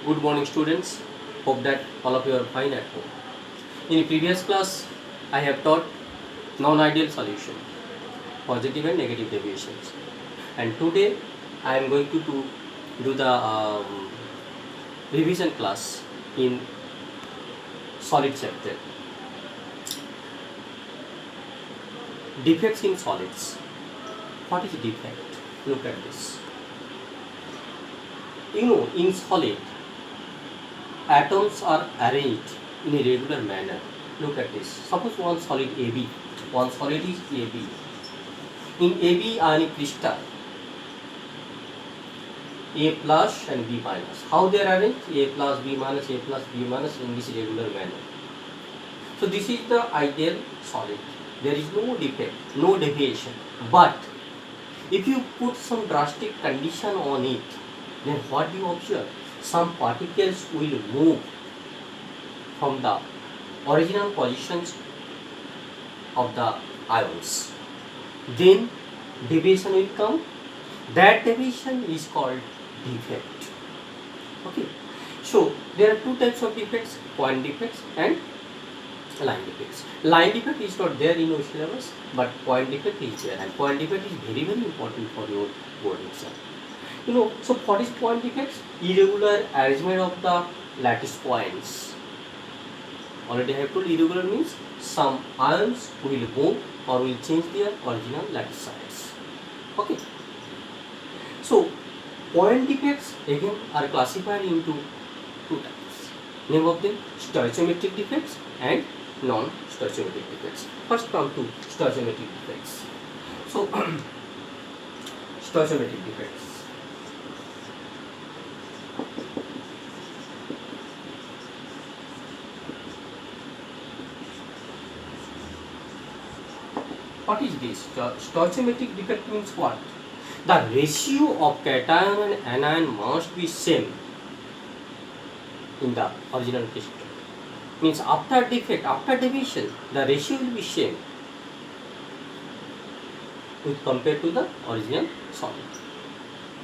Good morning, students. Hope that all of you are fine at home. In the previous class, I have taught non-ideal solution, positive and negative deviations. And today, I am going to do the revision class in solid chapter. Defects in solids. What is defect? Look at this. In solid, atoms are arranged in a regular manner. Look at this. Suppose one solid AB. One solid is AB. In AB ionic crystal, A plus and B minus. How they are arranged? A plus, B minus, A plus, B minus in this regular manner. So this is the ideal solid. There is no defect, no deviation. But if you put some drastic condition on it, then what do you observe? Some particles will move from the original positions of the ions. Then deviation will come. That deviation is called defect. Okay. So there are two types of defects: point defects and line defects. Line defect is not there in your syllabus, but point defect is there, and point defect is very important for your board exam. So what is point defects? Irregular arrangement of the lattice points. Already I have told irregular means some ions will move or will change their original lattice size. Okay. So point defects again are classified into two types. Name of them: stoichiometric defects and non-stoichiometric defects. First come to stoichiometric defects. So stoichiometric defects. What is this? Stoichiometric defect means what? The ratio of cation and anion must be same in the original crystal. Means after defect, after deviation, the ratio will be same with compared to the original solid.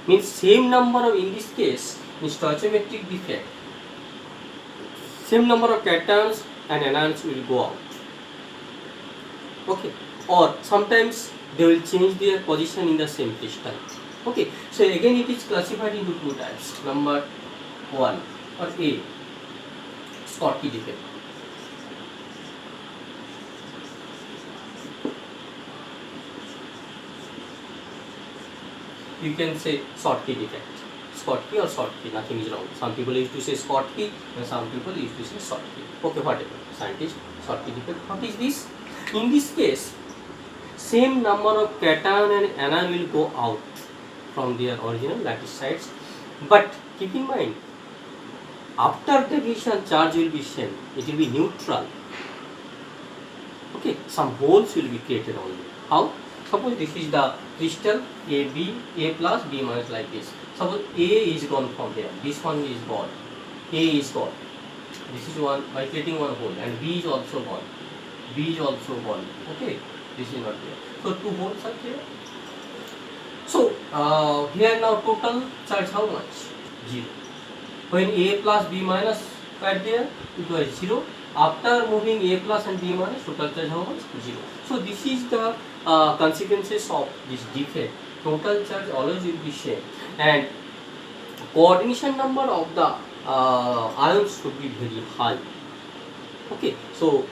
Means same number of, in this case, in stoichiometric defect, same number of cations and anions will go out. Okay. Or sometimes they will change their position in the same crystal. Okay. So again it is classified into two types. Number one, or A, Schottky defect. You can say Schottky defect. Schottky or Schottky, nothing is wrong. Some people used to say Schottky and some people used to say Schottky. Okay, whatever. Scientist, Schottky defect. What is this? In this case, same number of cation and anion will go out from their original lattice sites, but keep in mind, after deviation charge will be same, it will be neutral. Okay, some holes will be created only. How? Suppose this is the crystal A plus, B minus, like this. Suppose A is gone from here, this one is gone, A is gone. This is one, by creating one hole, and B is also gone. B is also gone. Okay. This is not there. So two holes are there. So here now total charge how much? 0. When A plus B minus were there, it was 0. After moving A plus and B minus, total charge how much? 0. So this is the consequences of this defect. Total charge always will be same, and coordination number of the ions should be very high. Okay. So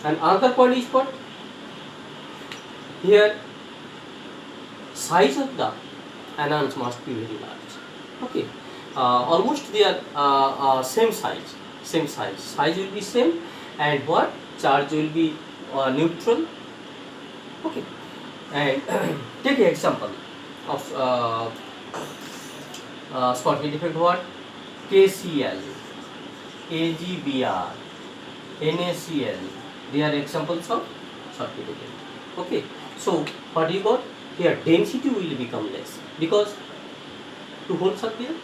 and another point is what? Here, size of the anions must be very large. Okay, almost they are same size. Size will be same, and what? Charge will be neutral. Okay, and take an example of Schottky defect. What? KCl, AgBr, NaCl. They are examples of Schottky defect. Okay. So what you got here? Density will become less because two holes are there.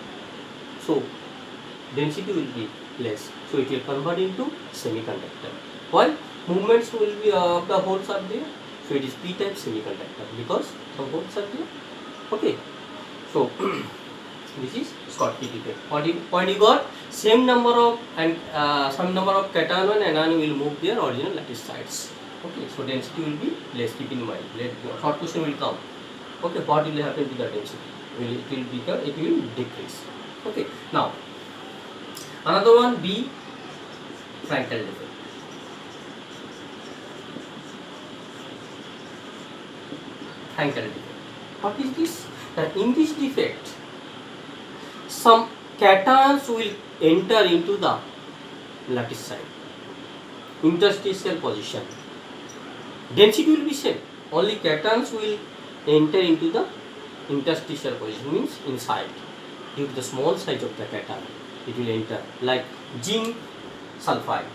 So density will be less. So it will convert into semiconductor. While movements will be of the holes are there. So it is p-type semiconductor because some holes are there. Okay. So This is Schottky defect. Point you got same number of and some number of cation and anion will move their original lattice sites. Okay, so density will be less. Keep in mind. Short question will come. Okay, what will happen to the density? It will decrease. Okay, now another one, B, Frankel defect. Frankel defect. What is this? In this defect, some cations will enter into the lattice site, interstitial position. Density will be same. Only cations will enter into the interstitial position, means inside. Due to the small size of the cation, it will enter, like zinc sulfide,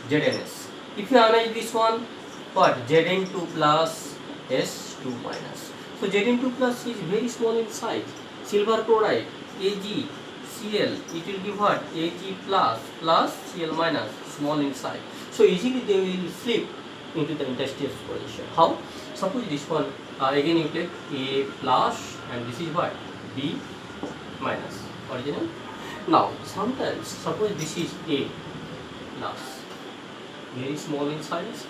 ZNS. If you analyze this one, what? Zn2 plus S2 minus. So Zn2 plus is very small in size. Silver chloride, AgCl, it will give what? Ag plus Cl minus, small in size. So easily they will slip into the interstitial position. How? Suppose this one, again you take A plus and this is what? B minus, original. Now sometimes, suppose this is A plus, very small in size,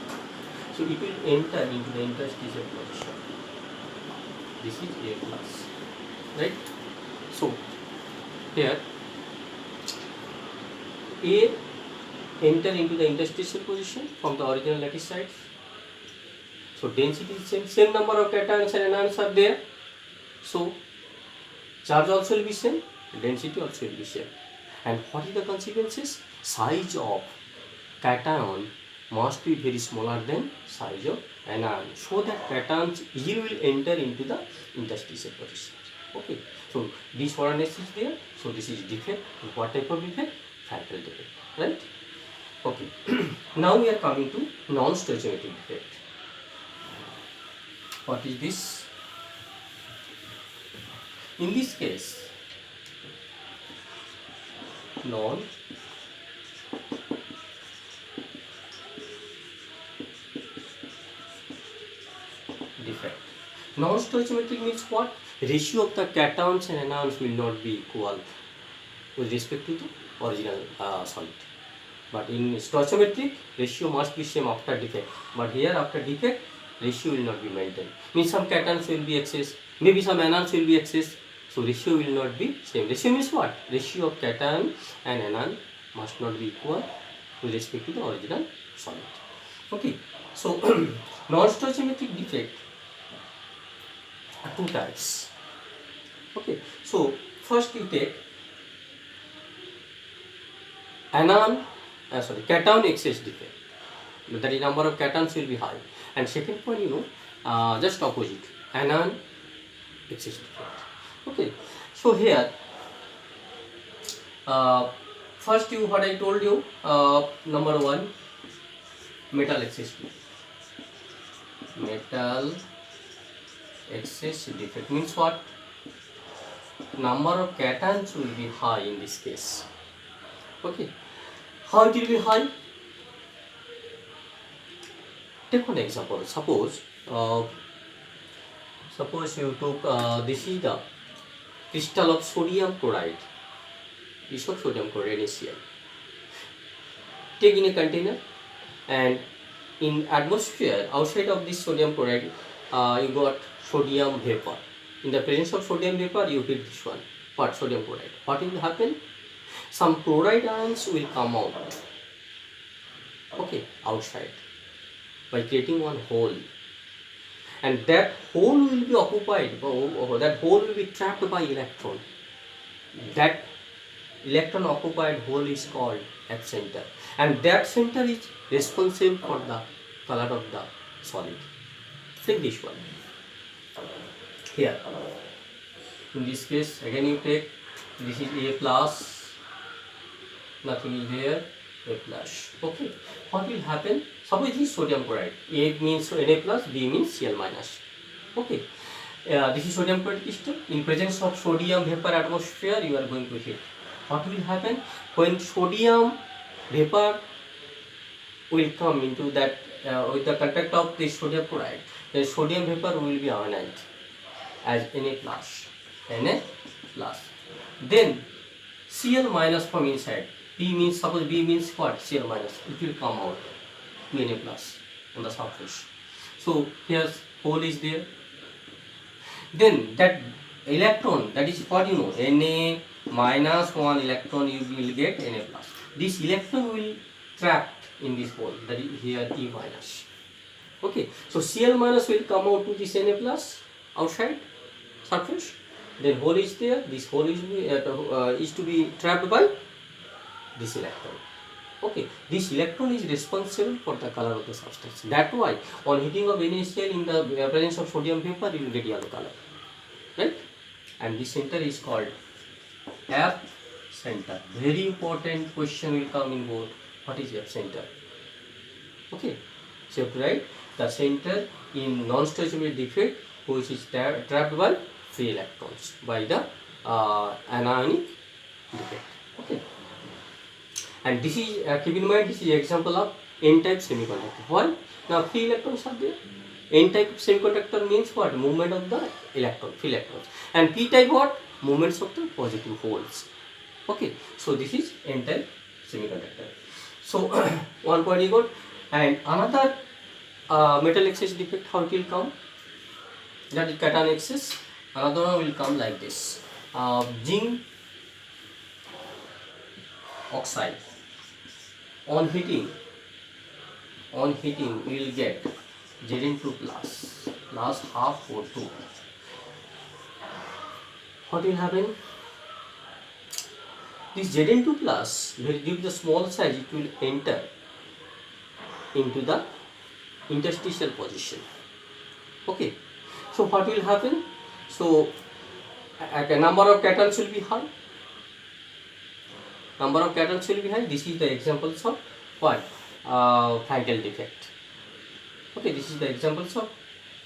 so it will enter into the interstitial position. This is A plus, right? So here A enter into the interstitial position from the original lattice sites. So density is same number of cations and anions are there. So charge also will be same, density also will be same. And what is the consequences? Size of cation must be very smaller than size of anion, so that cations easily will enter into the interstitial position. Okay, so this foreignness is there. So this is defect. What type of defect? Frankel defect, right? Okay. Now we are coming to non-stoichiometric defect. What is this? In this case, non-defect. Non-stoichiometric means what? Ratio of the cations and anions will not be equal with respect to the original solid. But in stoichiometric, ratio must be same after defect. But here after defect, ratio will not be maintained. Means some cations will be excess, maybe some anions will be excess. So ratio will not be same. Ratio means what? Ratio of cation and anion must not be equal with respect to the original solid. Okay. So non-stoichiometric defect are two types. Okay. So first you take cation excess defect. That is, number of cations will be high. And second point, just opposite, anion excess defect. Okay, so here first what I told you, number one, metal excess defect. Metal excess defect means what? Number of cations will be high in this case. Okay, how it will be high? Take one example. Suppose you took this is the crystal of sodium chloride. Piece of sodium chloride NaCl. Take in a container, and in atmosphere outside of this sodium chloride, you got sodium vapor. In the presence of sodium vapor, you heat this one, what? Sodium chloride. What will happen? Some chloride ions will come out. Okay, outside, by creating one hole, and that hole will be occupied, that hole will be trapped by electron. That electron occupied hole is called F center, and that center is responsible for the color of the solid. Take this one here. In this case, again you take, this is A plus, nothing is there, A plus. Okay, what will happen? Suppose this is sodium chloride. A means Na plus, B means Cl minus. Okay, this is sodium chloride crystal. In presence of sodium vapor atmosphere, you are going to heat. What will happen? When sodium vapor will come into that with the contact of this sodium chloride, the sodium vapor will be ionized as Na plus. Na plus. Then Cl minus from inside. P means, suppose B means what? Cl minus. It will come out to Na plus on the surface. So here hole is there. Then that electron, that is what you know, Na minus 1 electron you will get Na plus. This electron will trapped in this hole, that is here E minus. Okay, so Cl minus will come out to this Na plus outside surface. Then hole is there. This hole is to be trapped by this electron. Okay, this electron is responsible for the color of the substance. That's why on heating of NaCl in the presence of sodium vapor, you will get yellow color, right? And this center is called F center. Very important question will come in both. What is F center? Okay, so you have to write the center in non-stoichiometric defect, which is trapped by free electrons by the anionic defect. Okay. And this is, keep in mind, this is example of N-type semiconductor. Why? Now free electrons are there. N-type semiconductor means what? Movement of the electron, free electrons. And P-type what? Movements of the positive holes. Okay, so this is N-type semiconductor. So one point you got. And another metal excess defect, how it will come? That is cation excess. Another one will come like this. Zinc oxide. On heating we will get Zn2 plus half O2. What will happen? This Zn2 plus, due to the small size, it will enter into the interstitial position. Okay, so what will happen? So a number of cations will be high. Number of cations will be high. This is the examples of what? Frankel defect. Okay, this is the examples of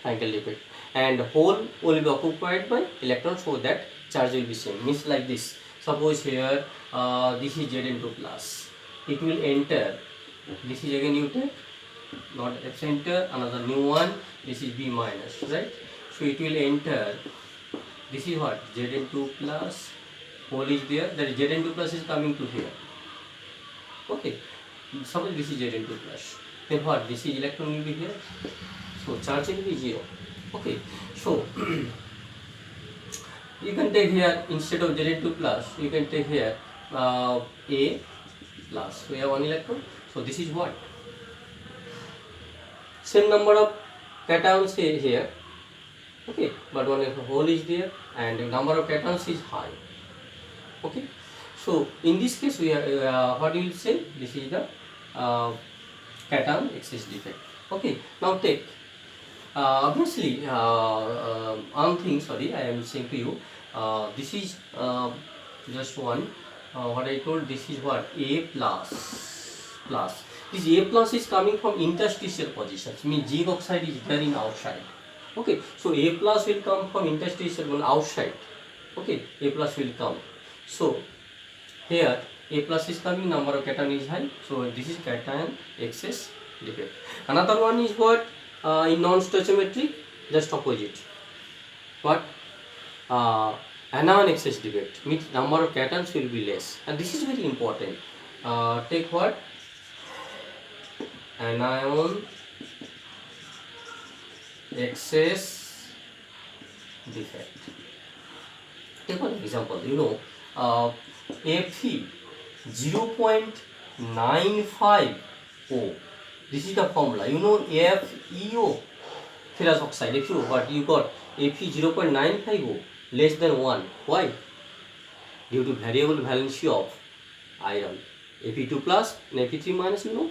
Frankel defect. And hole will be occupied by electrons, so that charge will be same. Means like this. Suppose here this is Zn2 plus. It will enter. This is again you take, not F center, another new one. This is B minus, right? So it will enter. This is what? Zn2 plus. Hole is there, that Zn2 plus is coming to here. Okay, suppose this is Zn2 plus, then what? This is electron will be here, so charge will be 0. Okay, so you can take here, instead of Zn2 plus, you can take here A plus. We have one electron, so this is what? Same number of cations here. Okay, but one hole is there and the number of cations is high. Okay, so in this case we are what you will say, this is the cation excess defect. Okay, now take obviously one thing, sorry, I am saying to you, this is just one, what I told, this is what? A plus. This A plus is coming from interstitial positions, means zinc oxide is there in outside. Okay, so A plus will come from interstitial outside. Okay, A plus will come. So here A plus is coming, number of cation is high, so this is cation excess defect. Another one is what? In non-stoichiometric, just opposite. What? Anion excess defect, means number of cations will be less, and this is very important. Take what? Anion excess defect. Take one example. You know, Fe 0.95O. This is the formula. You know, FeO, ferrous oxide. If you what you got Fe 0.95O less than 1. Why? Due to variable valency of iron. Fe2 plus and Fe3 minus. You know.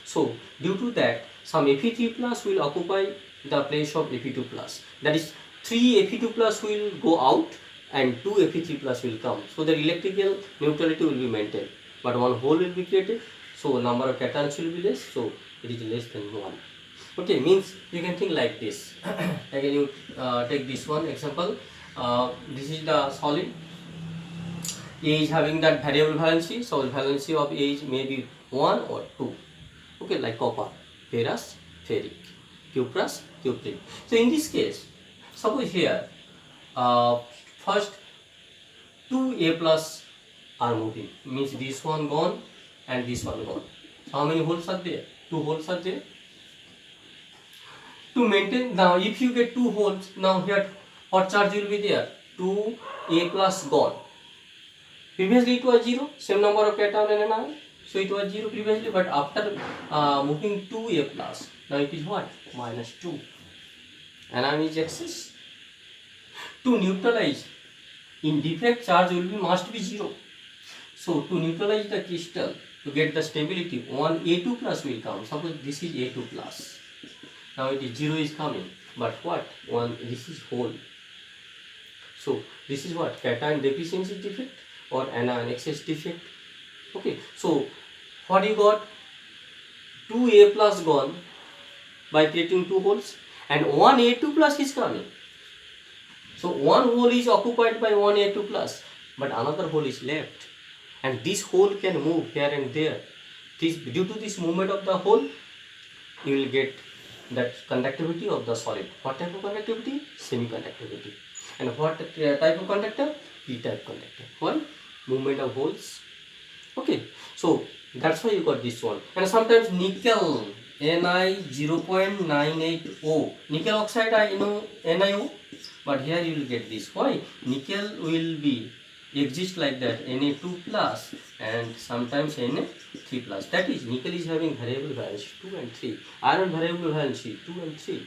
So due to that, some Fe3 plus will occupy the place of Fe2 plus. That is, 3 Fe2 plus will go out and 2 Fe3 plus will come. So the electrical neutrality will be maintained, but one hole will be created, so number of cations will be less, so it is less than 1. Okay, means you can think like this. Again you take this one example. This is the solid. A is having that variable valency, so the valency of A is maybe 1 or 2. Okay, like copper, ferrous, ferric, cuprous, cupric. So in this case, suppose here first two A plus are moving, means this one gone and this one gone. So how many holes are there? Two holes are there. To maintain, now if you get two holes, now here what charge will be there? 2A plus gone. Previously it was 0, same number of cation and anion, so it was 0 previously, but after moving 2A plus, now it is what? Minus 2. Anion is excess. To neutralize, in defect charge will be must be 0. So to neutralize the crystal, to get the stability, one A2 plus will come. Suppose this is A2 plus. Now it is 0 is coming, but what? This is hole. So this is what? Cation deficiency defect or anion excess defect. Okay, so what you got? 2A plus gone by creating two holes, and one A2 plus is coming. So one hole is occupied by one A2 plus, but another hole is left, and this hole can move here and there. Due to this movement of the hole, you will get that conductivity of the solid. What type of conductivity? Semi-conductivity. And what type of conductor? P-type conductor. Why? Movement of holes. Okay, so that's why you got this one. And sometimes nickel, Ni 0.980, nickel oxide I know NiO, but here you will get this. Why? Nickel will be exist like that, Na2 plus and sometimes Na3 plus. That is, nickel is having variable valency 2 and 3. Iron variable valency 2 and 3.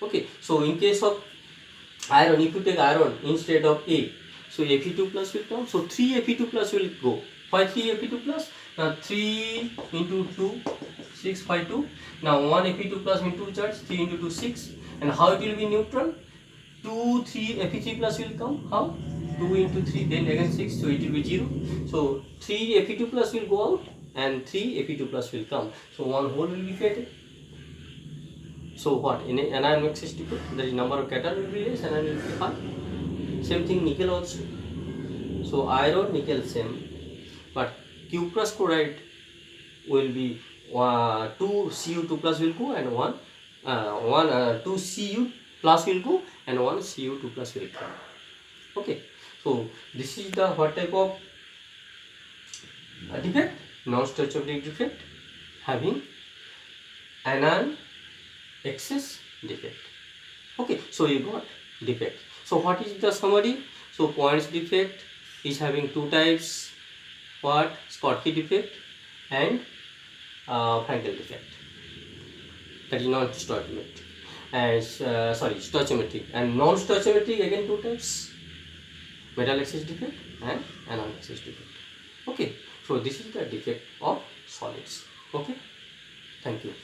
Okay, so in case of iron, if you take iron instead of A, so Fe2 plus will come. So 3 Fe2 plus will go. Why 3 Fe2 plus? Now 3 into 2, 6 by 2. Now 1 Fe2 plus into charge, 3 into 2, 6. And how it will be neutral? 2, 3 Fe3 plus will come. How? 2 into 3, then again 6, so it will be 0. So 3 Fe2 plus will go out and 3 Fe2 plus will come. So one hole will be created. So what? In an anion excess defect, the number of cation will be less, anion will be high. Same thing nickel also. So iron, nickel same, but cuprous chloride will be 2 Cu2 plus will go and 2 Cu plus will go and 1 Cu2 plus will come. Okay, so this is the what type of defect? Non-stoichiometric defect having anion excess defect. Okay, so you got defect. So what is the summary? So points defect is having two types. What? Schottky defect and Frankel defect. That is non-stoichiometric. And stoichiometric. And non-stoichiometric again two types. Metal excess defect and anion excess defect. Okay, so this is the defect of solids. Okay, thank you.